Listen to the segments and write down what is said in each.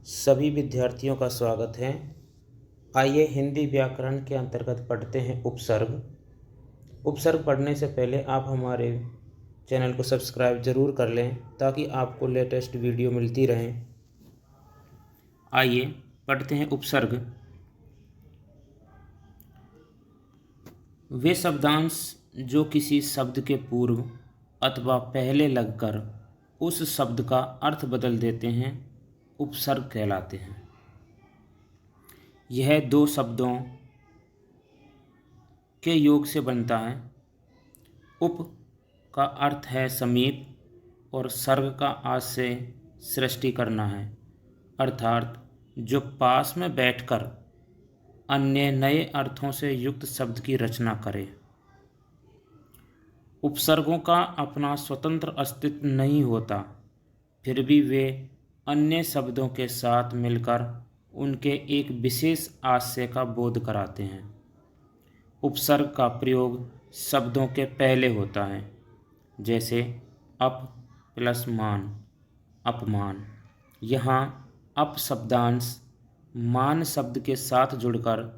सभी विद्यार्थियों का स्वागत है। आइए हिंदी व्याकरण के अंतर्गत पढ़ते हैं उपसर्ग। उपसर्ग पढ़ने से पहले आप हमारे चैनल को सब्सक्राइब ज़रूर कर लें ताकि आपको लेटेस्ट वीडियो मिलती रहें। आइए पढ़ते हैं उपसर्ग। वे शब्दांश जो किसी शब्द के पूर्व अथवा पहले लगकर उस शब्द का अर्थ बदल देते हैं उपसर्ग कहलाते हैं। यह दो शब्दों के योग से बनता है। उप का अर्थ है समीप और सर्ग का आशय सृष्टि करना है, अर्थात जो पास में बैठकर अन्य नए अर्थों से युक्त शब्द की रचना करे। उपसर्गों का अपना स्वतंत्र अस्तित्व नहीं होता, फिर भी वे अन्य शब्दों के साथ मिलकर उनके एक विशेष आशय का बोध कराते हैं। उपसर्ग का प्रयोग शब्दों के पहले होता है, जैसे अप प्लस मान, अपमान। यहाँ अप शब्दांश मान शब्द के साथ जुड़कर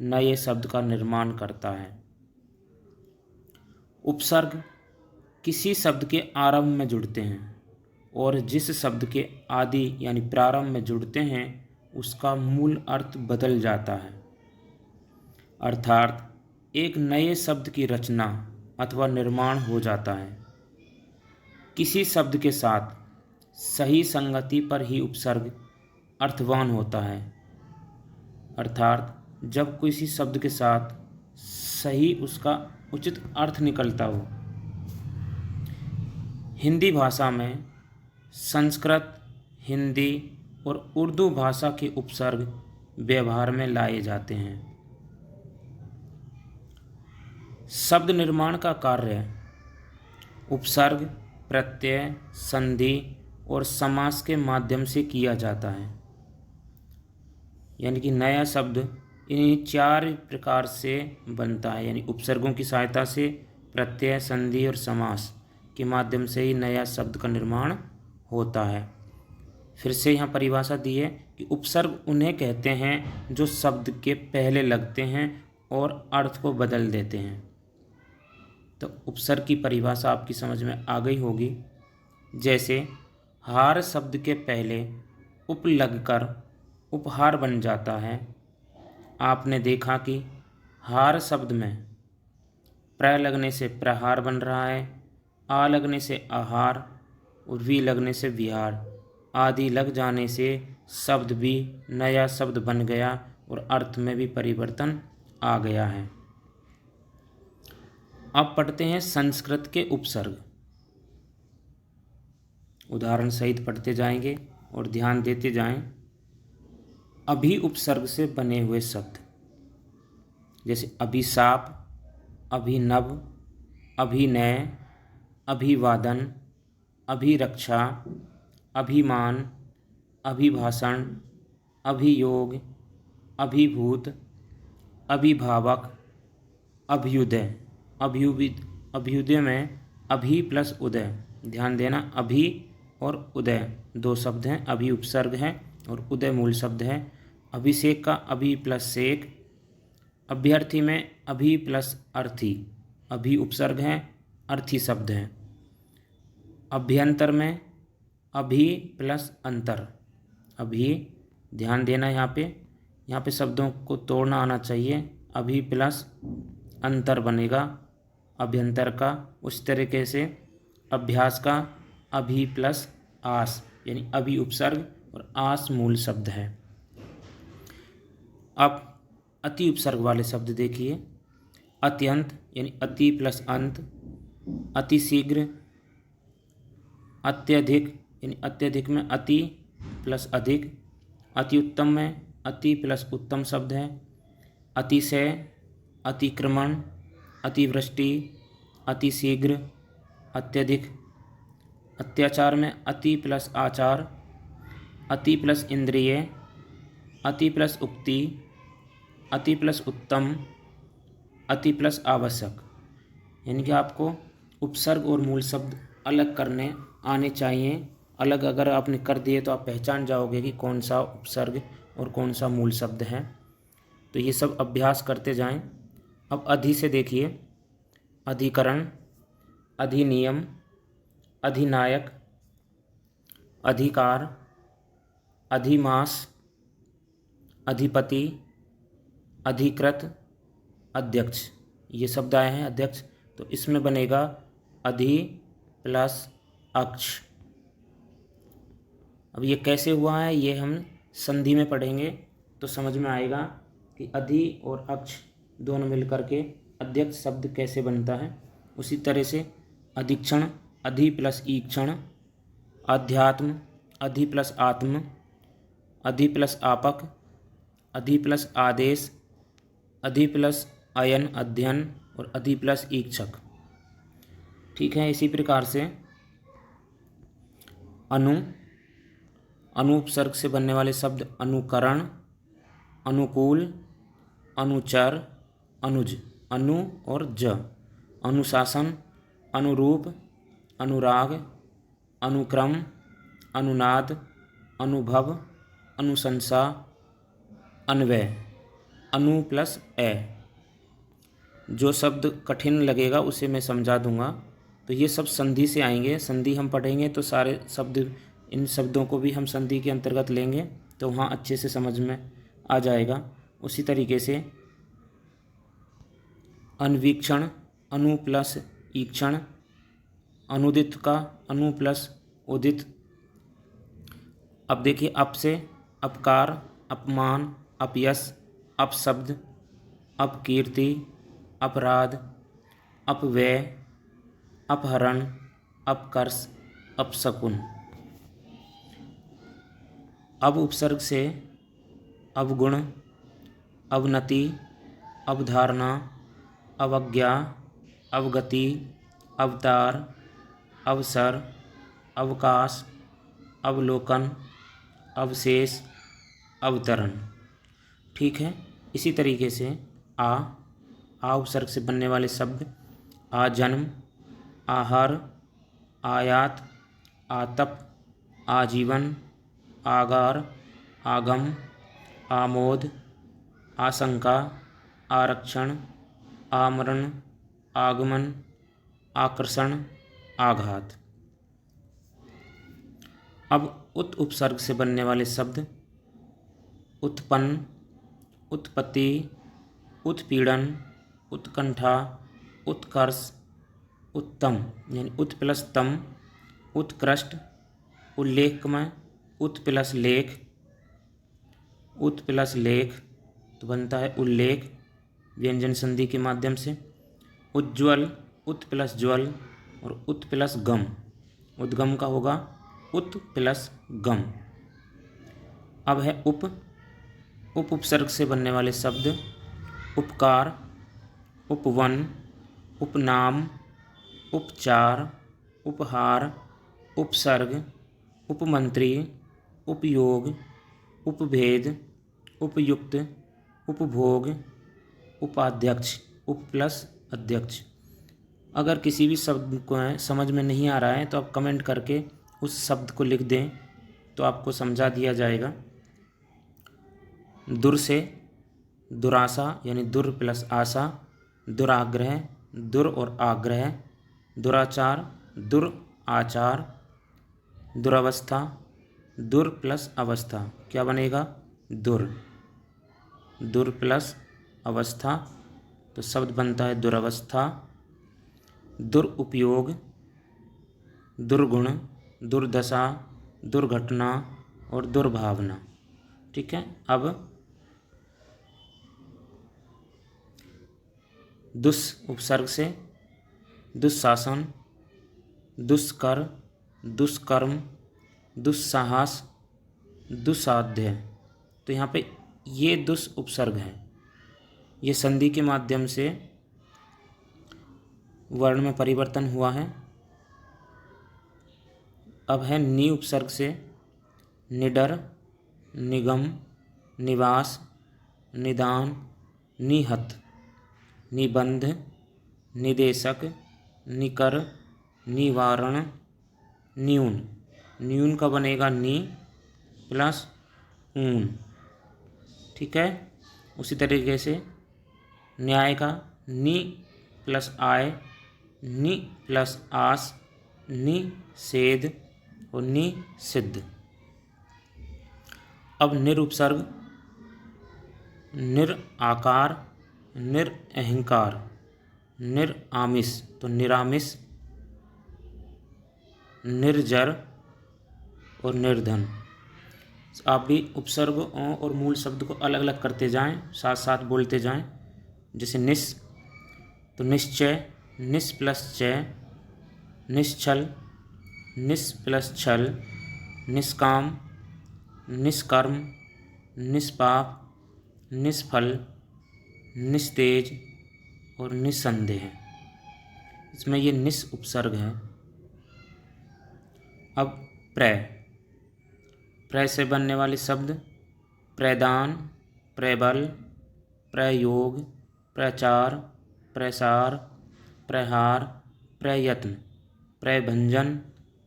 नए शब्द का निर्माण करता है। उपसर्ग किसी शब्द के आरंभ में जुड़ते हैं और जिस शब्द के आदि यानी प्रारंभ में जुड़ते हैं उसका मूल अर्थ बदल जाता है, अर्थात एक नए शब्द की रचना अथवा निर्माण हो जाता है। किसी शब्द के साथ सही संगति पर ही उपसर्ग अर्थवान होता है, अर्थात जब किसी शब्द के साथ सही उसका उचित अर्थ निकलता हो। हिंदी भाषा में संस्कृत, हिंदी और उर्दू भाषा के उपसर्ग व्यवहार में लाए जाते हैं। शब्द निर्माण का कार्य उपसर्ग, प्रत्यय, संधि और समास के माध्यम से किया जाता है। यानी कि नया शब्द इन्हीं चार प्रकार से बनता है, यानी उपसर्गों की सहायता से, प्रत्यय, संधि और समास के माध्यम से ही नया शब्द का निर्माण होता है। फिर से यहाँ परिभाषा दी है कि उपसर्ग उन्हें कहते हैं जो शब्द के पहले लगते हैं और अर्थ को बदल देते हैं। तो उपसर्ग की परिभाषा आपकी समझ में आ गई होगी। जैसे हार शब्द के पहले उप लगकर उपहार बन जाता है। आपने देखा कि हार शब्द में प्र लगने से प्रहार बन रहा है, आ लगने से आहार और वी लगने से विहार आदि लग जाने से शब्द भी नया शब्द बन गया और अर्थ में भी परिवर्तन आ गया है। अब पढ़ते हैं संस्कृत के उपसर्ग। उदाहरण सहित पढ़ते जाएंगे और ध्यान देते जाएं। अभी उपसर्ग से बने हुए शब्द जैसे अभिशाप, अभिनव, अभिनय, अभिवादन, अभिरक्षा, अभिमान, अभिभाषण, अभियोग, अभिभूत, अभिभावक, अभ्युदय। अभ्युदय में अभि प्लस उदय, ध्यान देना, अभि और उदय दो शब्द हैं, अभि उपसर्ग है और उदय मूल शब्द है। अभिषेक का अभि प्लस सेक, अभ्यर्थी में अभि प्लस अर्थी, अभि उपसर्ग है, अर्थी शब्द है। अभ्यंतर में अभि प्लस अंतर, अभि, ध्यान देना यहाँ पे शब्दों को तोड़ना आना चाहिए। अभि प्लस अंतर बनेगा अभ्यंतर का। उस तरीके से अभ्यास का अभि प्लस आस, यानी अभि उपसर्ग और आस मूल शब्द है। अब अति उपसर्ग वाले शब्द देखिए। अत्यंत यानी अति प्लस अंत, अति शीघ्र, अत्यधिक यानी अत्यधिक में अति प्लस अधिक, अति उत्तम में अति प्लस उत्तम शब्द है। अतिशय, अतिक्रमण, अतिवृष्टि, अतिशीघ्र, अत्यधिक। अत्याचार में अति प्लस आचार, अति प्लस इंद्रिय, अति प्लस उक्ति, अति प्लस उत्तम, अति प्लस आवश्यक। यानी कि आपको उपसर्ग और मूल शब्द अलग करने आने चाहिए अलग अगर आपने कर दिए तो आप पहचान जाओगे कि कौन सा उपसर्ग और कौन सा मूल शब्द है। तो ये सब अभ्यास करते जाएं। अब अधि से देखिए, अधिकरण, अधिनियम, अधिनायक, अधिकार, अधिमास, अधिपति, अधिकृत, अध्यक्ष, ये शब्द आए हैं अध्यक्ष। तो इसमें बनेगा अधि प्लस अक्ष। अब ये कैसे हुआ है ये हम संधि में पढ़ेंगे तो समझ में आएगा कि अधि और अक्ष दोनों मिलकर के अध्यक्ष शब्द कैसे बनता है। उसी तरह से अधिक्षण, अधि प्लस ईक्षण, अध्यात्म, अधि प्लस आत्म, अधि प्लस आपक, अधि प्लस आदेश, अधि प्लस अयन अध्ययन और अधि प्लस ईक्षक। ठीक है। इसी प्रकार से अनु, अनुपसर्ग से बनने वाले शब्द अनुकरण, अनुकूल, अनुचर, अनुज, अनु और ज, अनुशासन, अनुरूप, अनुराग, अनुक्रम, अनुनाद, अनुभव, अनुशंसा, अन्वय, अनु प्लस ए। जो शब्द कठिन लगेगा उसे मैं समझा दूंगा। तो ये सब संधि से आएंगे। संधि हम पढ़ेंगे तो सारे शब्द, इन शब्दों को भी हम संधि के अंतर्गत लेंगे तो वहाँ अच्छे से समझ में आ जाएगा। उसी तरीके से अन्वीक्षण, अनु प्लस ईक्षण, अनुदित का अनु प्लस उदित। अब देखिए अप से अपकार, अपमान, अपयश, अपशब्द, अपकीर्ति, अपराध, अपव्यय, अपहरण, अपकर्ष, अपशकुन। अब उपसर्ग से अवगुण, अवनति, अवधारणा, अवज्ञा, अवगति, अवतार, अवसर, अवकाश, अवलोकन, अवशेष, अवतरण। ठीक है। इसी तरीके से आ उपसर्ग से बनने वाले शब्द आजन्म, आहर, आयात, आतप, आजीवन, आगार, आगम, आमोद, आशंका, आरक्षण, आमरण, आगमन, आकर्षण, आघात। अब उत उपसर्ग से बनने वाले शब्द उत्पन्न, उत्पत्ति, उत्पीड़न, उत्कंठा, उत्कर्ष, उत्तम यानी उत प्लस तम, उत्कृष्ट, उल्लेखमय, उत प्लस लेख, उत प्लस लेख तो बनता है उल्लेख व्यंजन संधि के माध्यम से। उज्ज्वल, उत प्लस ज्वल और उत प्लस गम, उद्गम का होगा उत प्लस गम। अब है उप उपसर्ग से बनने वाले शब्द उपकार, उपवन, उपनाम, उपचार, उपहार, उपसर्ग, उपमंत्री, उपयोग, उपभेद, उपयुक्त, उपभोग, उपाध्यक्ष, उप प्लस अध्यक्ष। अगर किसी भी शब्द को समझ में नहीं आ रहा है तो आप कमेंट करके उस शब्द को लिख दें तो आपको समझा दिया जाएगा। दुर से दुराशा यानी दुर प्लस आशा, दुराग्रह, दुर और आग्रह, दुराचार, दुर आचार, दुरावस्था, दुर प्लस अवस्था क्या बनेगा दुर, दुर प्लस अवस्था तो शब्द बनता है दुरावस्था। दुरुपयोग, दुर्गुण, दुर्दशा, दुर्घटना और दुर्भावना। ठीक है। अब दुस उपसर्ग से दुस्शासन, दुष्कर, दुष्कर्म, दुस्साहस, दुस्साध्य। तो यहाँ पे ये दुस उपसर्ग है, ये संधि के माध्यम से वर्ण में परिवर्तन हुआ है। अब है नि उपसर्ग से निडर, निगम, निवास, निदान, निहत, निबंध, निदेशक, निकर, निवारण, न्यून। न्यून का बनेगा नी प्लस ऊन। ठीक है। उसी तरीके से न्याय का नि प्लस आय, नि प्लस आस, नि सेध और नि सिद्ध। अब निरुपसर्ग निर आकार, निर अहंकार, निर आमिष, तो निरामिष, निर्जर और निर्धन। आप भी उपसर्ग और मूल शब्द को अलग अलग करते जाएं, साथ साथ बोलते जाएं। जैसे निस, तो निश्चय, निस प्लस चय, निश्चल, निस प्लस छल, निष्काम, निष्कर्म, निष्पाप, निष्फल, निस्तेज और निस्संदेह। इसमें ये निस उपसर्ग है। अब प्रय, प्रय से बनने वाले शब्द प्रदान, प्रबल, प्रयोग, प्रचार, प्रसार, प्रहार, प्रयत्न, प्रभंजन,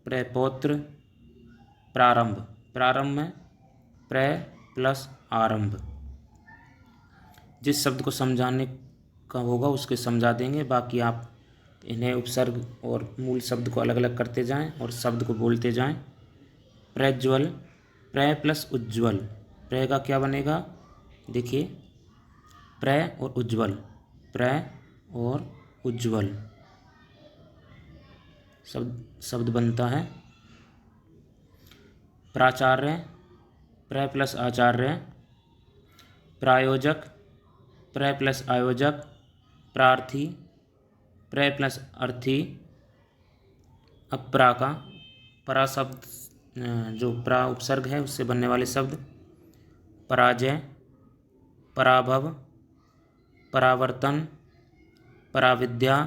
प्रपौत्र, प्रारंभ। प्रारंभ में प्रय प्लस आरंभ। जिस शब्द को समझाने का होगा उसके समझा देंगे, बाकी आप इन्हें उपसर्ग और मूल शब्द को अलग अलग करते जाएं और शब्द को बोलते जाएं। प्रज्वल, प्रय प्लस उज्ज्वल। प्रय का क्या बनेगा, देखिए प्रय और उज्ज्वल, प्रय और उज्ज्वल शब्द बनता है। प्राचार्य, प्रय प्लस आचार्य, प्रायोजक, प्रय प्लस आयोजक, प्रार्थी, प्रय प्लस अर्थी। अब प्रा का, परा शब्द जो प्रा उपसर्ग है उससे बनने वाले शब्द पराजय, पराभव, परावर्तन, पराविद्या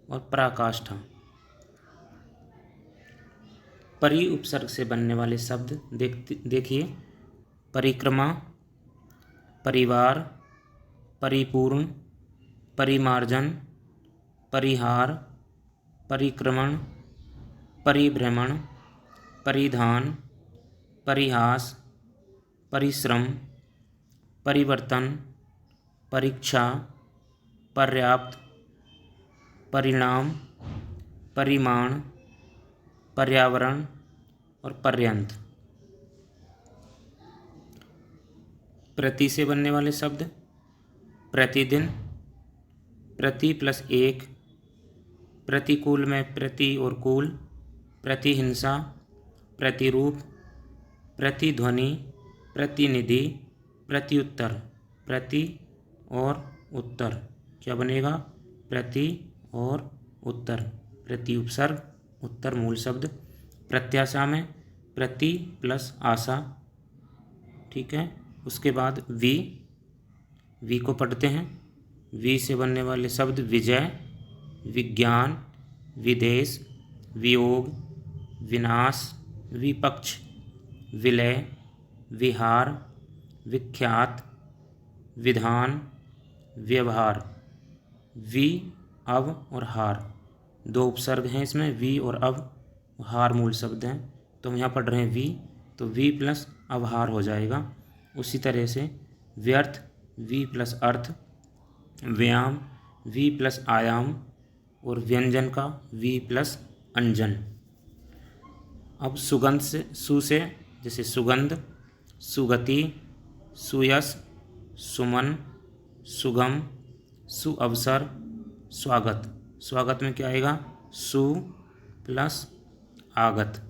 और पराकाष्ठा। परि उपसर्ग से बनने वाले शब्द देखिए परिक्रमा, परिवार, परिपूर्ण, परिमार्जन, परिहार, परिक्रमण, परिभ्रमण, परिधान, परिहास, परिश्रम, परिवर्तन, परीक्षा, पर्याप्त, परिणाम, परिमाण, पर्यावरण और पर्यंत। प्रति से बनने वाले शब्द प्रतिदिन, प्रति प्लस एक, प्रतिकूल में प्रति और कूल, प्रतिहिंसा, प्रतिरूप, प्रतिध्वनि, प्रतिनिधि, प्रत्युत्तर। प्रति और उत्तर क्या बनेगा, प्रति और उत्तर। प्रति उपसर्ग, उत्तर मूल शब्द। प्रत्याशा में प्रति प्लस आशा। ठीक है। उसके बाद वी को पढ़ते हैं। वी से बनने वाले शब्द विजय, विज्ञान, विदेश, वियोग, विनाश, विपक्ष, विलय, विहार, विख्यात, विधान, व्यवहार। वी, अव और हार, दो उपसर्ग हैं इसमें, वी और अव। हार मूल शब्द हैं, तो हम यहाँ पढ़ रहे हैं वी, तो वी प्लस अवहार हो जाएगा। उसी तरह से व्यर्थ, वी प्लस अर्थ, व्यायाम, वी प्लस आयाम और व्यंजन का वी प्लस अंजन। अब सुगंध से, सु से जैसे सुगंध, सुगति, सुयश, सुमन, सुगम, सुअवसर, स्वागत। स्वागत में क्या आएगा, सु प्लस आगत।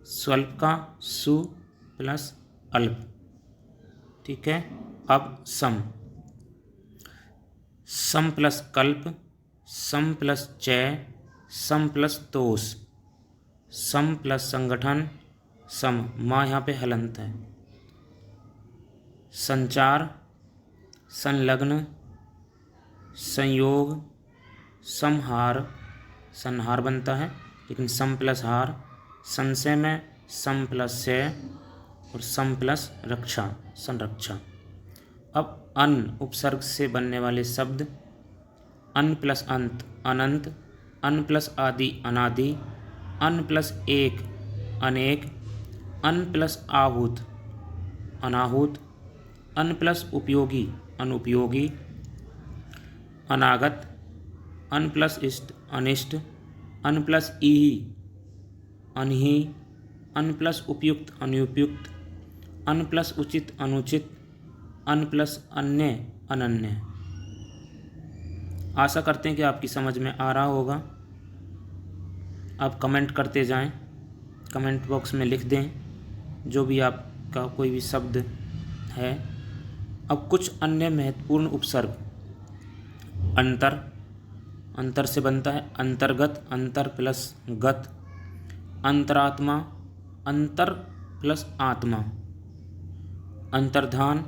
स्वल्प का सु प्लस अल्प। ठीक है। अब सम, सम प्लस कल्प, सम प्लस चय, सम प्लस तोष, सम प्लस संगठन, सम, माँ यहाँ पे हलंत है। संचार, संलग्न, संयोग, समहार, संहार बनता है लेकिन सम प्लस हार। संशय में सम प्लस से और सम प्लस रक्षा, संरक्षा। अब अन उपसर्ग से बनने वाले शब्द अन प्लस अंत, अनंत, अन प्लस आदि, अनादि, अन प्लस एक अनेक, अन प्लस आहूत अनाहूत, अन प्लस उपयोगी अनुपयोगी, अनागत, अन प्लस इष्ट अनिष्ट, अन प्लस ईही अनही, अन प्लस उपयुक्त अनुपयुक्त, अन प्लस उचित अनुचित, अन प्लस अन्य अनन्य। आशा करते हैं कि आपकी समझ में आ रहा होगा। आप कमेंट करते जाएं, कमेंट बॉक्स में लिख दें जो भी आपका कोई भी शब्द है। अब कुछ अन्य महत्वपूर्ण उपसर्ग। अंतर, अंतर से बनता है अंतर्गत, अंतर प्लस गत, अंतरात्मा, अंतर प्लस आत्मा, अंतर्धान,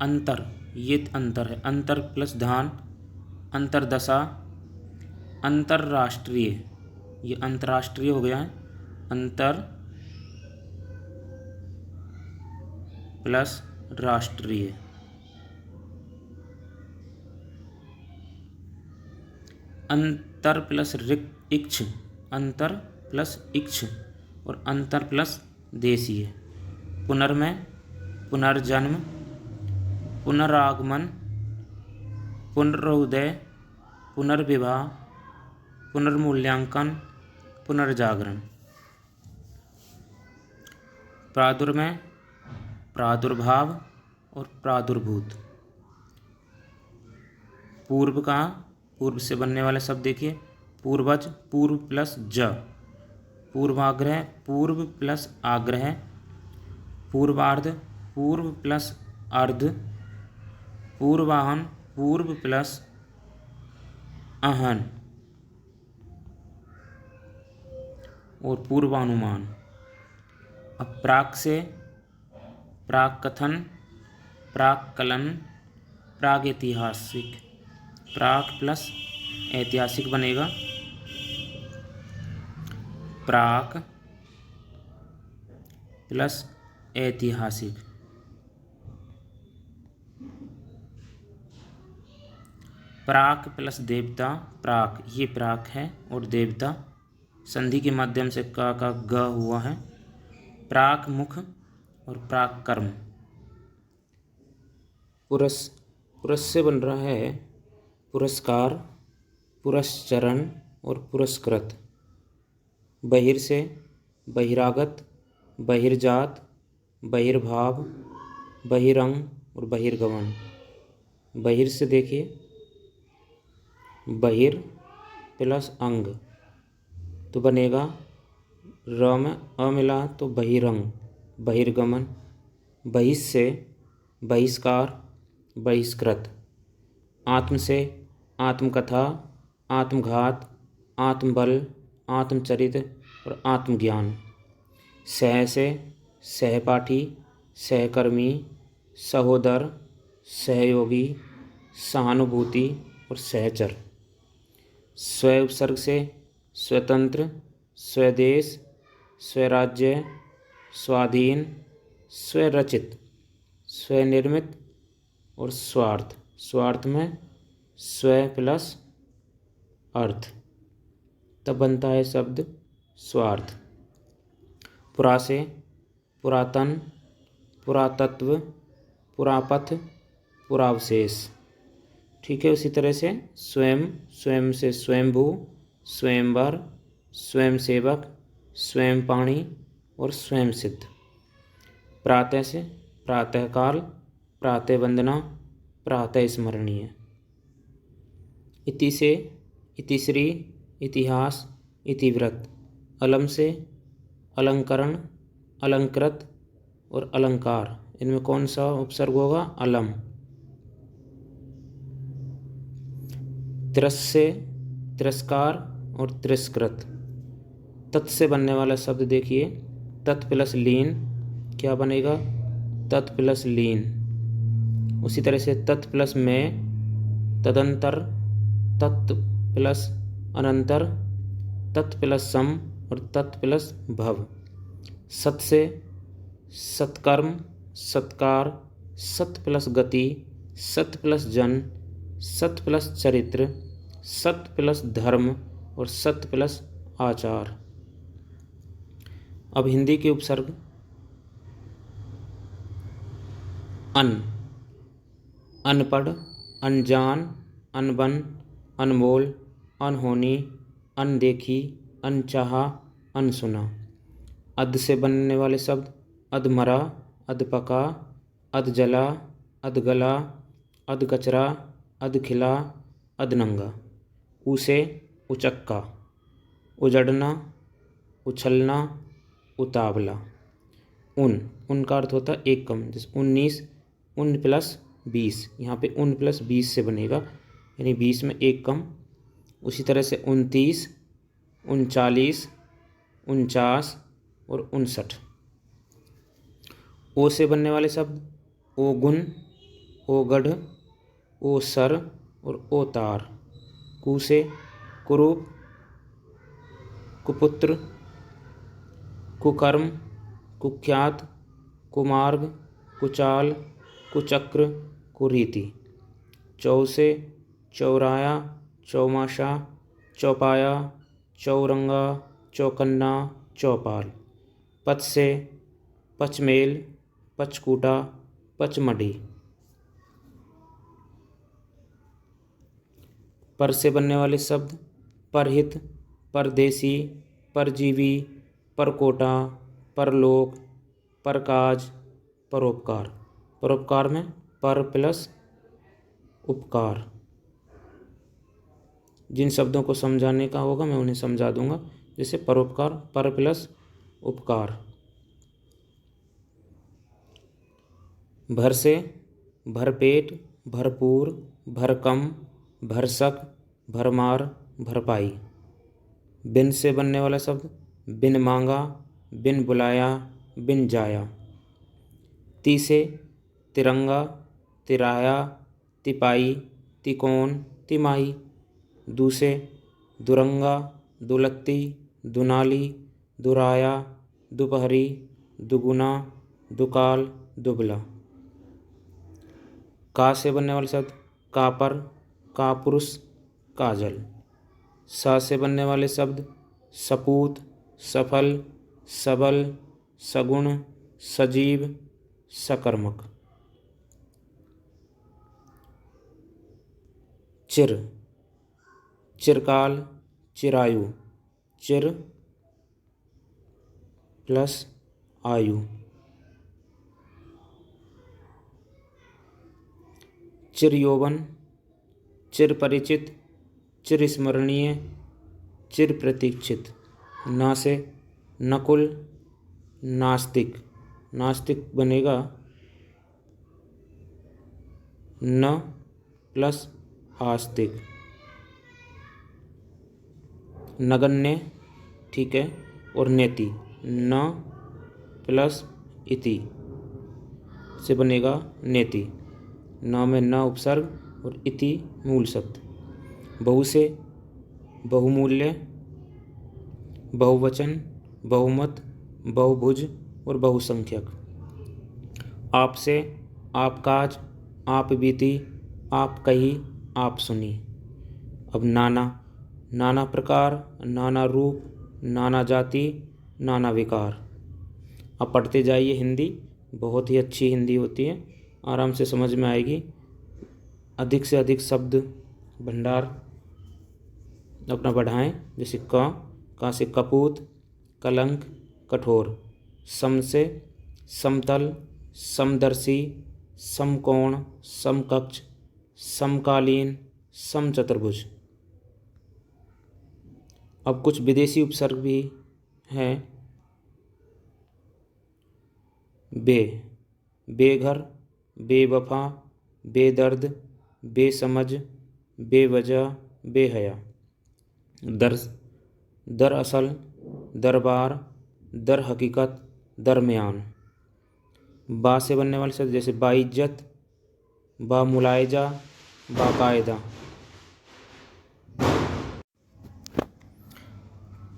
अंतर ये अंतर है, अंतर प्लस धान, अंतरदशा, अंतर्राष्ट्रीय ये अंतर्राष्ट्रीय हो गया है, अंतर प्लस राष्ट्रीय, अंतर प्लस इक्ष, अंतर प्लस इक्ष और अंतर प्लस देशीय, पुनर्मय, पुनर्जन्म, पुनरागमन, पुनरुदय, पुनर्विवाह, पुनर्मूल्यांकन, पुनर्जागरण, प्रादुर्मय, प्रादुर्भाव और प्रादुर्भूत। पूर्व का, पूर्व से बनने वाले शब्द देखिए, पूर्वज पूर्व प्लस ज, पूर्वाग्रह पूर्व प्लस आग्रह, पूर्वार्ध पूर्व प्लस अर्ध, पूर्वाहन पूर्व प्लस आहन और पूर्वानुमान। अब प्राक से प्राक कथन, प्राक कलन, प्रागैतिहासिक, प्राक प्लस ऐतिहासिक बनेगा, प्राक प्लस ऐतिहासिक, प्राक प्लस देवता, प्राक ये प्राक है और देवता संधि के माध्यम से का ग हुआ है, प्राक मुख और प्राक कर्म। पुरस से बन रहा है पुरस्कार, पुरस्चरण और पुरस्कृत। बहिर से बहिरागत, बहिर्जात, बहिर्भाव, बहिरंग और बहिर्गमन। बहिर से देखिए बहिर प्लस अंग तो बनेगा र में अ मिला तो बहिरंग, बहिर्गमन। बहिष से बहिष्कार, बहिष्कृत। आत्म से आत्मकथा, आत्मघात, आत्मबल, आत्मचरित और आत्मज्ञान। सह से सहपाठी, सहकर्मी, सहोदर, सहयोगी, सहानुभूति और सहचर। स्व उपसर्ग से स्वतंत्र, स्वदेश, स्वराज्य, स्वाधीन, स्वरचित, स्वनिर्मित और स्वार्थ। स्वार्थ में स्व प्लस अर्थ तब बनता है शब्द स्वार्थ। पुरा से पुरातन, पुरातत्व, पुरापथ, पुरावशेष। ठीक है, उसी तरह से स्वयं, स्वयं से स्वयंभू, स्वयंवर, स्वयंसेवक, स्वयंपाणी और स्वयं सिद्ध। प्रातः से प्रातःकाल, प्रातः वंदना, प्रातः स्मरणीय। इति से इतिश्री, इतिहास, इतिव्रत। अलम से अलंकरण, अलंकृत और अलंकार। इनमें कौन सा उपसर्ग होगा? अलम। तिरस से तिरस्कार और तिरस्कृत। तत् से बनने वाला शब्द देखिए, तत् प्लस लीन क्या बनेगा? तत् प्लस लीन। उसी तरह से तत् प्लस में तदंतर, तत् प्लस अनंतर, तत् प्लस सम और तत् प्लस भव। सत से सत्कर्म, सत्कार, सत प्लस गति, सत प्लस जन, सत प्लस चरित्र, सत प्लस धर्म और सत प्लस आचार। अब हिंदी के उपसर्ग। अन, अनपढ़, अनजान, अनबन, अनमोल, अनहोनी, अनदेखी, अनचाहा, अनसुना। अध से बनने वाले शब्द अधमरा, अधपका, अधजला, अधगला, अधकचरा, अधखिला, अधनंगा। उ से उचक्का, उजड़ना, उछलना, उतावला। उन का अर्थ होता है एक कम, जैसे 19, उन प्लस 20, यहाँ पे उन प्लस 20 से बनेगा, यानी 20 में एक कम। उसी तरह से 29, 39, 49 और 59। ओ से बनने वाले शब्द ओगुन, ओगढ़, ओसर और ओतार। कु से कुरूप, कुपुत्र, कुकर्म, कुख्यात, कुमार्ग, कुचाल, कुचक्र, कुरीति। चौ से चौराया, चौमासा, चौपाया, चौरंगा, चौकन्ना, चौपाल। पच से पचमेल, पचकूटा, पचमढ़ी। पर से बनने वाले शब्द परहित, परदेसी, परजीवी, परकोटा, परलोक, परकाज, परोपकार। परोपकार में पर प्लस उपकार। जिन शब्दों को समझाने का होगा मैं उन्हें समझा दूंगा, जैसे परोपकार, पर प्लस उपकार। भर से भरपेट, भरपूर, भरकम, भरसक, भरमार, भरपाई। बिन से बनने वाला शब्द बिन मांगा, बिन बुलाया, बिन जाया। ती से तिरंगा, तिराया, तिपाई, तिकोन, तिमाही। दू से दुरंगा, दुलत्ती, दुनाली, दुराया, दोपहरी, दुगुना, दुकाल, दुबला। का से बनने वाले शब्द कापर, कापुरुष, काजल। सा से बनने वाले शब्द सपूत, सफल, सबल, सगुण, सजीव, सकर्मक। चिर, चिरकाल, चिरायु, चिर प्लस आयु। चिर यौवन, चिर परिचित, चिर स्मरणीय, चिर प्रतीक्षित। ना से नकुल, नास्तिक, नास्तिक बनेगा न प्लस आस्तिक। नगण्य, ठीक है, और नेति, न प्लस इति से बनेगा नेति। न में न उपसर्ग और इति मूल शब्द। बहु से बहुमूल्य, बहुवचन, बहुमत, बहुभुज और बहुसंख्यक। आप से आपकाज, आप बीती, आप कही, आप सुनी। अब नाना, नाना प्रकार, नाना रूप, नाना जाति, नाना विकार। अब पढ़ते जाइए हिंदी, बहुत ही अच्छी हिंदी होती है, आराम से समझ में आएगी। अधिक से अधिक शब्द भंडार अपना बढ़ाएं, जैसे का से कपूत, कलंक, कठोर। सम से समतल, समदर्शी, समकोण, समकक्ष, समकालीन, समचतुर्भुज। अब कुछ विदेशी उपसर्ग भी हैं। बेघर, बेवफा, बेदर्द, बेसमझ, बेवजह, बेहया। दरअसल, दरबार, दर हकीकत, दरमियान। बा से बनने वाले शब्द जैसे बाइज्जत, बामुलायजा, बाकायदा।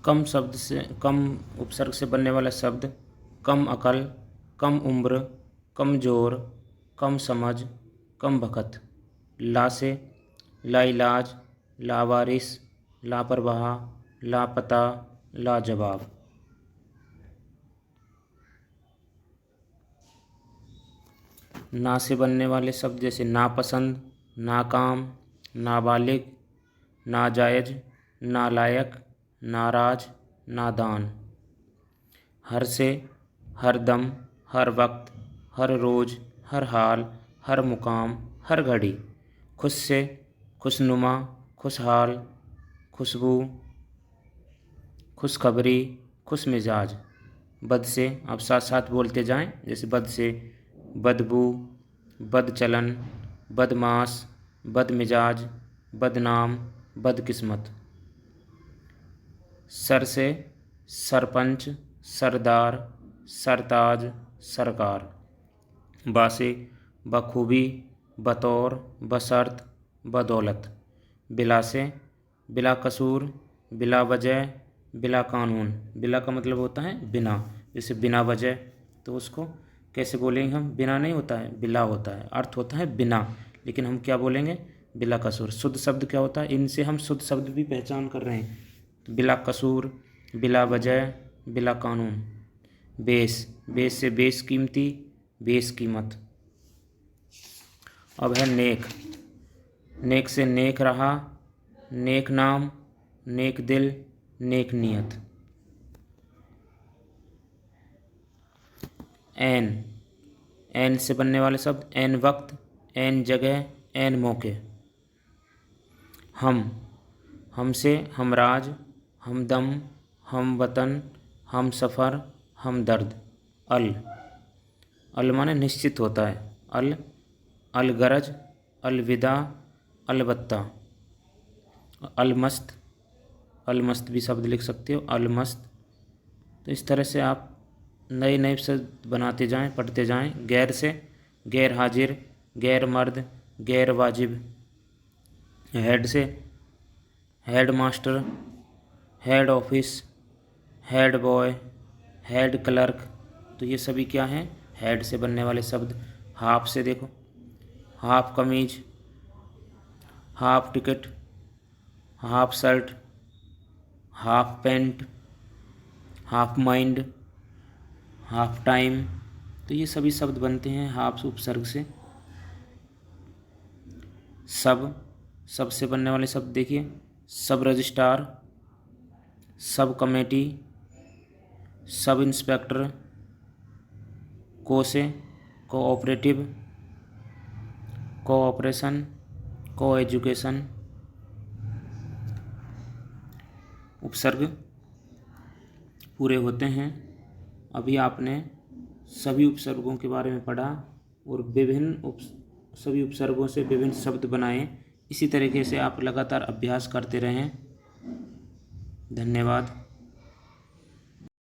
कम उपसर्ग से बनने वाला शब्द कम अकल, कम उम्र, कमजोर, कम समझ, कम बखत। ला से लाइलाज, लावारिस, लापरवाह, लापता, लाजवाब। ना से बनने वाले शब्द जैसे नापसंद, नाकाम, नाबालिग, नाजायज, नालायक, नाराज, नादान। हर से हर दम, हर वक्त, हर रोज़, हर हाल, हर मुकाम, हर घड़ी। खुश से खुशनुमा, खुशहाल, खुशबू, खुशखबरी, खुश मिजाज। बद से आप साथ साथ बोलते जाएं, जैसे बद से बदबू, बदचलन, बदमाश, बदमिजाज, बदनाम, बदकिस्मत। सर से सरपंच, सरदार, सरताज, सरकार। बा से बखूबी, बतौर, बशर्त, बदौलत। बिला से बिला कसूर, बिला वजह, बिला कानून। बिला का मतलब होता है बिना, जैसे बिना वजह, तो उसको कैसे बोलेंगे हम? बिना नहीं होता है, बिला होता है, अर्थ होता है बिना, लेकिन हम क्या बोलेंगे? बिला कसूर। शुद्ध शब्द क्या होता है? इनसे हम शुद्ध शब्द भी पहचान कर रहे हैं। तो बिला कसूर, बिला वजह, बिला कानून। बेस, बेस से बेस कीमती, बेस कीमत। अब है नेक। नेक से नेक रहा, नेक नाम, नेक दिल, नेक नियत। ऐन, ऐन से बनने वाले शब्द ऐन वक्त, ऐन जगह, ऐन मौके। हम, हमसे हमराज, हमदम, हम वतन, हम सफ़र, हम दर्द। अल, अल माने निश्चित होता है। अल, अलगरज, अलविदा, अलबत्ता। अलमस्त, अलमस्त भी शब्द लिख सकते हो, अलमस्त। तो इस तरह से आप नए नए शब्द बनाते जाएं, पढ़ते जाएं। गैर से गैर हाजिर, गैर मर्द, गैर वाजिब। हेड से head master, head office, head boy, head clerk. तो ये सभी क्या हैं? हेड से बनने वाले शब्द। हाफ से देखो, हाफ कमीज, half ticket, half shirt, half pant, half mind, half time. तो ये सभी शब्द बनते हैं हाफ उपसर्ग से। सब, सब से बनने वाले शब्द देखिए, सब registrar, sub committee, sub inspector. को से कोऑपरेटिव, कोऑपरेशन, को एजुकेशन। उपसर्ग पूरे होते हैं। अभी आपने सभी उपसर्गों के बारे में पढ़ा और सभी उपसर्गों से विभिन्न शब्द बनाए। इसी तरीके से आप लगातार अभ्यास करते रहें। धन्यवाद।